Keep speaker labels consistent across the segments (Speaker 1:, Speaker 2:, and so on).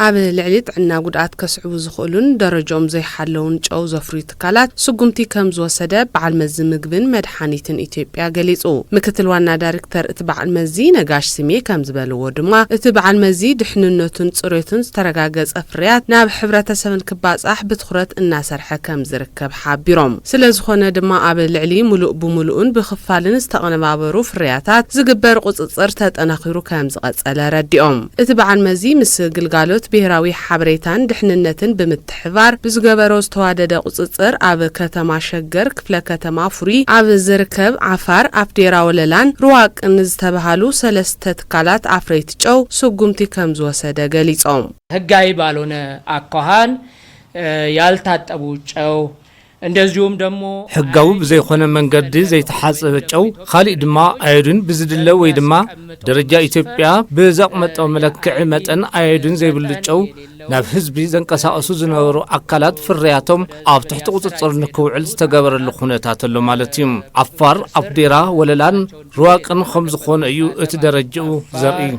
Speaker 1: ኣብ ልዕሊ ጥዕና ጉድኣት ከስዕቡ ዝኽእሉን ደረጃኦም ዘይሓለውን ጨው ዘፍርዩ ትካላት ስጉምቲ ከም ዝወሰደ በዓል መዚ ምግብን መድሓኒትን ኢትዮጵያ ገሊጹ። ምክትል ዋና ዳይሬክተር እቲ በዓል መዚ ነጋሽ ስሜ ከም ዝበልዎ ድማ እቲ በዓል መዚ ድሕንነቱን ጽሬቱን ዝተረጋገጸ ፍርያት ናብ ሕብረተሰብን ክባጻሕ ብትኹረት እናሰርሐ ከም ዝርከብ ሓቢሮም። ስለዝኾነ ድማ ኣብ ልዕሊ ሙሉእ ብሙሉእን ብኽፋልን ዝተቐነባበሩ ፍርያታት ዝግበር ቁጽጽር ተጠናኺሩ ከም ዝቐጸለ ረዲኦም። እቲ በዓል መዚ ምስ ግልጋሎት ብሄራዊ ሓበሬታን ድሕንነትን ብምትሕባር ብዝገበሮ ዝተዋደደ ቁጽጽር ኣብ ከተማ ሸገር ክፍለ ከተማ ፍሪ ኣብ ዝርከብ ዓፋር ኣፍዴራ ወለላን ሩዋቅን ዝተባሃሉ ሰለስተ ትካላት ኣፍረይቲ ጨው ስጉምቲ ከም ዝወሰደ ገሊጾም።
Speaker 2: ህጋዊ ባልሆነ አኳኋን ያልታጠቡ ጨው እንደዚሁም ደግሞ
Speaker 3: ሕጋዊ ብዘይኮነ መንገዲ ዘይተሓጸበ ጨው ኻሊእ ድማ አዮዲን ብዝድለ ወይ ድማ ደረጃ ኢትዮጵያ ብዘቕመጠው መለክዕ መጠን አዮዲን ዘይብሉ ጨው ናብ ህዝቢ ዘንቀሳቀሱ ዝነበሩ አካላት ፍርያቶም ኣብ ትሕቲ ቁጽጽር ንክውዕል ዝተገበረሉ ኩነታት ኣሎ ማለት እዩ። ዓፋር ኣፍዴራ ወለላን ሩዋቅን ከም ዝኾነ እዩ እቲ ደረጃው ዘርኢ።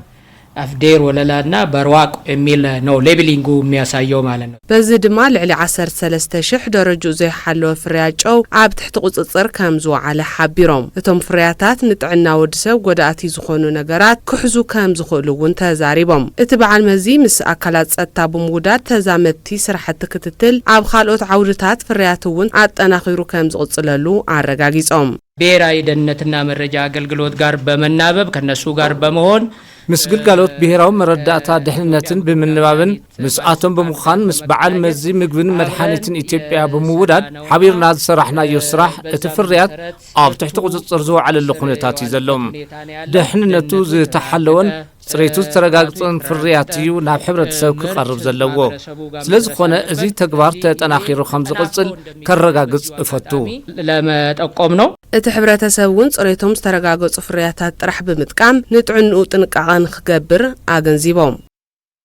Speaker 2: አፍዴር ወለላና በርዋቅ የሚል ነው ሌብሊንጉ የሚያሳየው ማለት ነው።
Speaker 1: በዚህ ድማ ልዕሊ 13,000 ደረጃው ዘይሓለወ ፍርያት ጨው ኣብ ትሕቲ ቁጽጽር ከም ዝወዓለ ሓቢሮም። እቶም ፍርያታት ንጥዕና ወዲሰብ ጎዳእቲ ዝኾኑ ነገራት ክሕዙ ከም ዝኽእሉ እውን ተዛሪቦም። እቲ በዓል መዚ ምስ አካላት ጸጥታ ብምውዳድ ተዛመድቲ ስራሕቲ ክትትል ኣብ ካልኦት ዓውድታት ፍርያት እውን አጠናኺሩ ከም ዝቕጽለሉ አረጋጊጾም።
Speaker 2: ብሔራዊ ደህንነትና መረጃ አገልግሎት ጋር በመናበብ ከነሱ ጋር በመሆን
Speaker 3: ምስ ግልጋሎት ብሄራዊ መረዳእታ ድሕንነትን ብምንባብን ምስ ኣቶም ብምዃን ምስ በዓል መዚ ምግብን መድሓኒትን ኢትዮጵያ ብምውዳድ ሓቢርና ዝሰራሕናዮ ስራሕ እቲ ፍርያት ኣብ ትሕቲ ቁጽጽር ዝወዓለሉ ኩነታት እዩ ዘሎ። ድሕንነቱ ዝተሓለወን ጽሬቱ ዝተረጋገጸን ፍርያት እዩ ናብ ሕብረተሰብ ክቐርብ ዘለዎ። ስለዝኾነ እዚ ተግባር ተጠናኺሩ ከም ዝቕጽል ከረጋግጽ እፈቱ
Speaker 2: ለመጠቆም ነው።
Speaker 1: እቲ ሕብረተሰብ እውን ጽሬቶም ዝተረጋገጹ ፍርያታት ጥራሕ ብምጥቃም ንጥዕንኡ ጥንቃቐ ንኽገብር ኣገንዚቦም።